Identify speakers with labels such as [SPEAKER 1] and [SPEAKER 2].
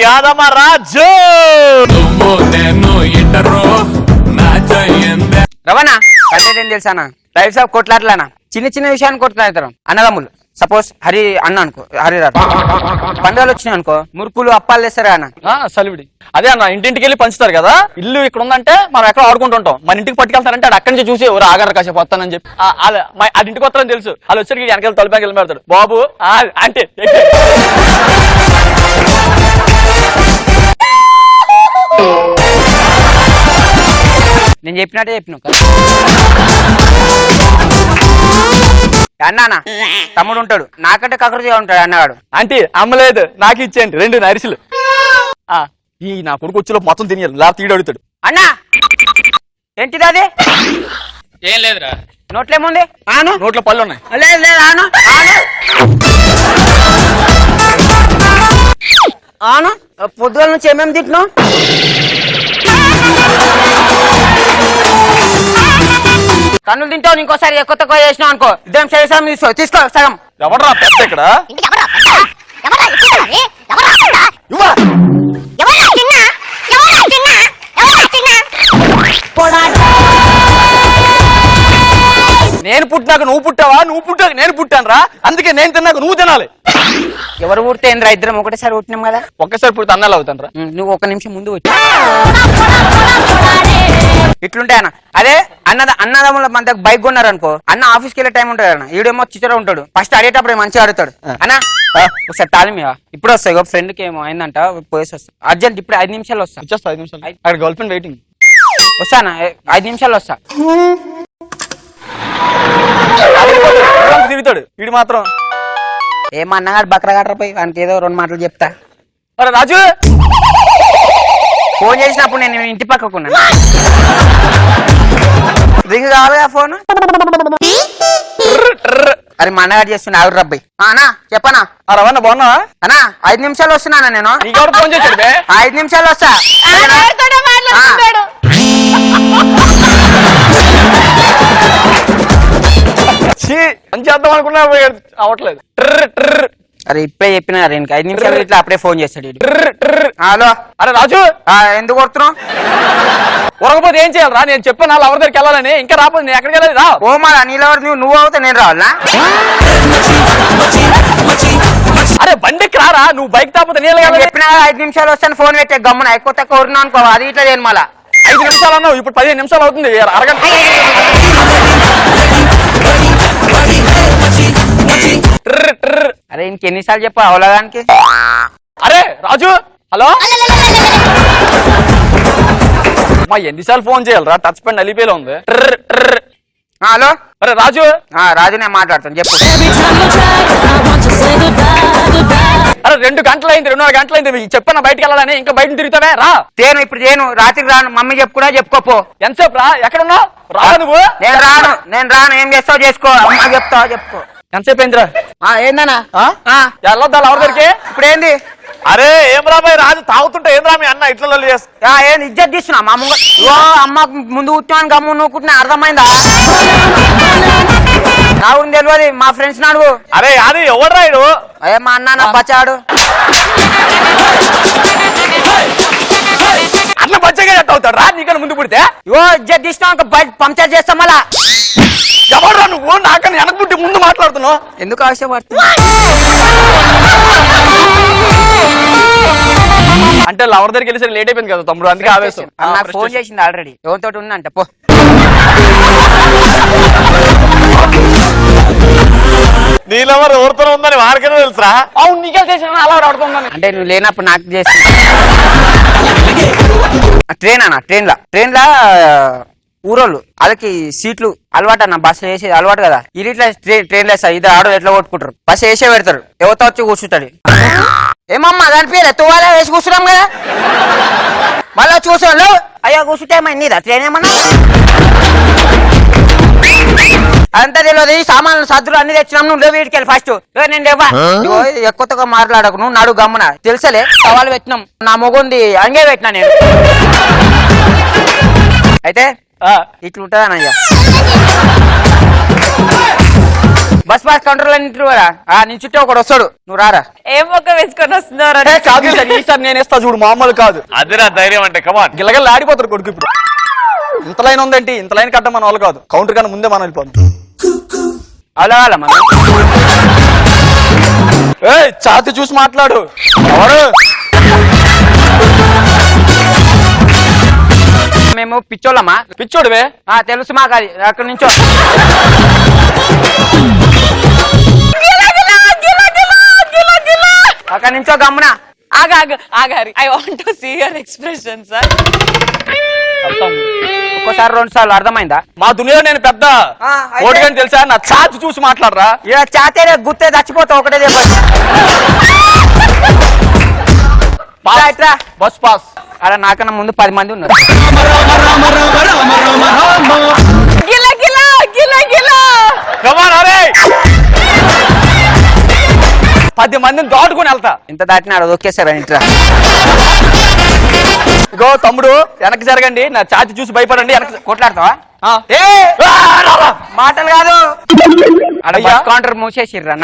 [SPEAKER 1] యాదమ్మ రాజు
[SPEAKER 2] రవణ content ఏం తెలుసానా? Types of కొట్లాట్లనా చిన్న చిన్న విషయాన్ని కొట్లాడతారు అన్నదమ్ములు. సపోజ్ హరి అన్న అనుకో, హరిరాజు పండుగలు వచ్చినాయి అనుకో, మురుకులు అప్పాలు చేస్తారా అన్న
[SPEAKER 1] సలివిడి. అదే అన్న ఇంటింటికి వెళ్ళి పంచుతారు కదా. ఇల్లు ఇక్కడ ఉందంటే మనం ఎక్కడ ఆడుకుంటుంటాం, మన ఇంటికి పట్టుకెళ్తారంటే అది అక్కడి నుంచి చూసి ఎవరు ఆగారు కాసేపు వస్తానని చెప్పి అది ఇంటికి వస్తారని తెలుసు. వాళ్ళు వచ్చరికి వెనకాల తొలిపాకి వెళ్ళి పెడతాడు బాబు అంటే
[SPEAKER 2] నేను చెప్పినట్టే చెప్పిన అన్నానా. తమ్ముడు ఉంటాడు నాకంటే కకృతిగా ఉంటాడు అన్నవాడు.
[SPEAKER 1] అంటే అమ్మలేదు నాకు ఇచ్చేయండి 2 నరిసెలు. ఈ నా కొడుకు వచ్చేలోపు మొత్తం తినేయాలి, లేకపోతే తీడు అడుగుతాడు.
[SPEAKER 2] అన్నా ఏంటిది అది?
[SPEAKER 1] ఏం లేదురా.
[SPEAKER 2] నోట్లేముంది? ఆను
[SPEAKER 1] నోట్లో పళ్ళు ఉన్నాయి.
[SPEAKER 2] లేదు లేదు ఆను ఆను పొద్దుల నుంచి ఏమేమి తిట్టినావు? కన్నులు తింటావు ఇంకోసారి ఎక్కువ తక్కువ చేసినావు అనుకో ఇద్దరం చేసాం తీసుకో సగం.
[SPEAKER 1] ఎవడరా పెద్ద ఇక్కడ? నేను పుట్టినాక నువ్వు పుట్టావా, నువ్వు పుట్టాక నేను పుట్టాను రా. అందుకే నేను తిన్నాక నువ్వు తినాలి.
[SPEAKER 2] ఎవరు పుడితే ఏంద్రా, ఇద్దరం ఒకటేసారి పుట్టినాం కదా.
[SPEAKER 1] ఒక్కసారి పుడితే అన్నాలు అవుతాను రా.
[SPEAKER 2] నువ్వు 1 నిమిషం ముందు వచ్చి ఇట్లుంటాయన్న. అదే అన్నదమ్ముల మన దగ్గర బైక్ కొన్నారు అనుకో, అన్న ఆఫీస్కి వెళ్ళే టైం ఉంటుంది అన్న, ఈడేమో చిచ్చర ఉంటాడు. ఫస్ట్ అడిగేటప్పుడు మంచిగా అడుగుతాడు అన్న ఒకసారి తాళం ఇప్పుడు వస్తాయి. ఫ్రెండ్ కి ఏమో అయిందంట పోయేసి వస్తా అర్జెంట్, ఇప్పుడు 5 నిమిషాలు వస్తా.
[SPEAKER 1] వచ్చేస్తా 5 నిమిషాలు. అక్కడ గర్ల్ ఫ్రెండ్ వెయిటింగ్.
[SPEAKER 2] వస్తానా 5 నిమిషాలు వస్తా.
[SPEAKER 1] తిరుగుతాడు వీడు మాత్రం.
[SPEAKER 2] ఏమో అన్నగాడు బక్రగాడ్ర పోయి వానికి ఏదో 2 మాటలు చెప్తా.
[SPEAKER 1] అరే రాజు
[SPEAKER 2] ఫోన్ చేసినప్పుడు నేను ఇంటి పక్కకున్నా, రింగ్ కావాలిగా ఫోన్. అరే మా అన్నగాడు చేస్తున్నా ఆవిడ రబ్బాయి. అన్నా చెప్పనా?
[SPEAKER 1] రవణ బాగున్నా
[SPEAKER 2] అన్నా 5 నిమిషాలు వస్తున్నానా నేను.
[SPEAKER 1] ఫోన్ చేశాడు
[SPEAKER 2] 5 నిమిషాలు వస్తా.
[SPEAKER 1] చేద్దాం అనుకున్నా అవట్లేదు.
[SPEAKER 2] అరే ఇప్పుడే చెప్పిన 5 నిమిషాలు ఇట్లా అప్పుడే ఫోన్ చేస్తాడు. హలో
[SPEAKER 1] అరే రాజు
[SPEAKER 2] ఎందుకు కొడుతున్నావు?
[SPEAKER 1] ఉరకపోతే ఏం చేయాలరా? నేను చెప్పాను వాళ్ళ ఎవరి దగ్గరికి వెళ్ళాలని. ఇంకా రాకపోతే నేను ఎక్కడికి వెళ్ళాలి రా.
[SPEAKER 2] ఓ మళ్ళా నీళ్ళెవరు నువ్వు అవుతా నేను రావాలా?
[SPEAKER 1] అరే బండికి రారా, నువ్వు బైక్ తాపోతే నీళ్ళు
[SPEAKER 2] చెప్పిన 5 నిమిషాలు వస్తాను ఫోన్ పెట్టే గమ్మున ఎక్కువ తక్కువ ఊరినా అనుకో అది ఇట్లా నేను మళ్ళా
[SPEAKER 1] 5 నిమిషాలు అన్నావు, ఇప్పుడు 15 నిమిషాలు అవుతుంది. అరగంట.
[SPEAKER 2] అరే ఇంకెన్నిసార్లు చెప్పు అవలగానికి.
[SPEAKER 1] అరే రాజు హలో మా ఎన్నిసార్లు ఫోన్ చేయాలరా? టచ్ పెన్ నలిపేలా ఉంది.
[SPEAKER 2] హలో
[SPEAKER 1] అరే రాజు.
[SPEAKER 2] రాజు నేను మాట్లాడతాను చెప్పు.
[SPEAKER 1] అరే 2 గంటలు అయింది, 2.5 గంటలు అయింది. చెప్పన్నా బయటకు వెళ్ళాలని, ఇంకా బయట తిరుగుతావే రా.
[SPEAKER 2] తేను ఇప్పుడు చేయను, రాత్రికి రాను. మమ్మీ చెప్పుకున్నా చెప్పుకోపో.
[SPEAKER 1] ఎంతసేపు రా? ఎక్కడున్నావు? రా నువ్వు.
[SPEAKER 2] నేను రాను ఏం చేస్తావు చేసుకో. అమ్మ చెప్తావా చెప్పుకో.
[SPEAKER 1] ఎంతసేపు అయిందిరా?
[SPEAKER 2] ఏందన్నా
[SPEAKER 1] వెళ్ళొద్దా ఎవరి దగ్గరికి?
[SPEAKER 2] ఇప్పుడు ఏంది?
[SPEAKER 1] అరే ఏం రాబాయ్ రాజు తాగుతుంటే ఏం రా మీ అన్న ఇట్లా
[SPEAKER 2] ఏం ఇజ్జత్ తీస్తున్నా మా ముంగ అమ్మ ముందు కూర్చోని గమ్ము నూకుంటున్నా అర్థమైందా? నాకు తెలియదు మా ఫ్రెండ్స్ నాడు.
[SPEAKER 1] అరే అది ఎవడు రాయుడు?
[SPEAKER 2] అదే మా అన్న నా బచ్చాడు.
[SPEAKER 1] అట్లా బచ్చగా ఎట్ అవుతాడు రా నీకన్నా ముందు పుడితే?
[SPEAKER 2] ఇజ్జత్ తీసినా పంచాయతీ చేస్తాం మళ్ళా.
[SPEAKER 1] ఎవడరా నువ్వు? నాకన్నా వెనక పుట్టి ముందు మాట్లాడుతున్నావు
[SPEAKER 2] ఎందుకు ఆశపడుతున్నా?
[SPEAKER 1] అంటే లవర్ దగ్గరికి వెళ్ళి లేట్ అయిపోయింది కదా తమ్ముడు, అందుకే ఆవేశం.
[SPEAKER 2] నాకు ఫోన్ చేసింది ఆల్రెడీ, ఎవరితోటి ఉందంట పో.
[SPEAKER 1] నీ లవర్ ఎవరితో ఉందని వాడికైనా తెలుసురా? అవును నీకే చేసిన అలా ఆడుతుందని.
[SPEAKER 2] అంటే నువ్వు లేనప్పుడు నాకు చేసి ట్రైన్లా ఊరోళ్ళు వాళ్ళకి సీట్లు అలవాటు అన్న, బస్సు వేసి అలవాటు కదా. ఇది ఇట్లా ట్రైన్లో వేస్తా ఇద్దరు ఆడో ఎట్లా కొట్టుకుంటారు, బస్సు వేసే పెడతారు. ఎవరితో వచ్చి కూర్చుంటాడు. ఏమమ్మా దాని పేరు తువ్వాలా వేసి కూర్చున్నాం కదా, మళ్ళీ చూసాను అయ్యా కూర్చుంటే ఏమైంది ట్రైన్ ఏమన్నా అంతా తెలియదు. సామాన్లు సద్దులు అన్ని తెచ్చినాం, నువ్వు వీటికి వెళ్ళి ఫస్ట్. నేను లేవా ఎక్కువగా మాట్లాడకు, నువ్వు నడు గమ్మున తెలుసలే. సవాళ్ళు పెట్టినాం, నా మొగుంది అంగే పెట్టినా నేను. అయితే ఇట్లుంటదనయ్యా బస్ పాస్ కంట్రోల్ అని నీ చుట్టూ ఒకడు వస్తాడు, నువ్వు రారా.
[SPEAKER 3] ఏం మొక్క వేసుకొని వస్తున్నారు
[SPEAKER 1] ఏ, కాదు సార్ ఈసారి నేను ఇస్తా చూడు, మామూలు కాదు.
[SPEAKER 4] అదిరా ధైర్యం అంటే కమాన్.
[SPEAKER 1] గిల్లగల్లా ఆడిపోతారు కొడుకు ఇప్పుడు. ఇంత లైన్ ఉందేంటి, ఇంత లైన్ కట్ట మన వాళ్ళు కాదు, కౌంటర్ కన్నా ముందే మనం వెళ్ళిపోతాం.
[SPEAKER 2] అలా మనం
[SPEAKER 1] ఏ ఛాతి చూసి మాట్లాడు. ఎవరు?
[SPEAKER 2] మేము పిచ్చోళ్ళమా?
[SPEAKER 1] పిచ్చోడువే.
[SPEAKER 2] తెలుసు మాకు, అది అక్కడి నుంచో. అక్కడి నుంచో గమ్మున
[SPEAKER 3] ఆగారి. I want to see your expression sir.
[SPEAKER 2] ఒక్కోసారి 2 సార్లు అర్థమైందా?
[SPEAKER 1] మా దునియాలో నేను పెద్ద
[SPEAKER 2] అయితే?
[SPEAKER 1] ఓడిగని తెలుసా, నా ఛాతి చూసి మాట్లాడరా.
[SPEAKER 2] ఇలా చాతే గుర్తే చచ్చిపోతావు ఒకటే చెప్పండి.
[SPEAKER 1] Bus pass.
[SPEAKER 2] అలా నాకన్నా ముందు 10 మంది ఉన్నారు.
[SPEAKER 3] గిలా గిలా గిలా గిలా.
[SPEAKER 1] కమాన్ అరే, 10 మందిని దాటుకుని వెళ్తా.
[SPEAKER 2] ఇంత దాటినాడు ఒకేసారి ఇంట్రా.
[SPEAKER 1] ఇగో తమ్ముడు వెనక్కి జరగండి, నా ఛాతి చూసి భయపడండి. వెనక్కి
[SPEAKER 2] కొట్లాడతావా?
[SPEAKER 1] ఏ రారా.
[SPEAKER 2] మాటలు కాదు, అక్కడ
[SPEAKER 1] అయ్యా.
[SPEAKER 2] Bus counter మూసేసిర్రా.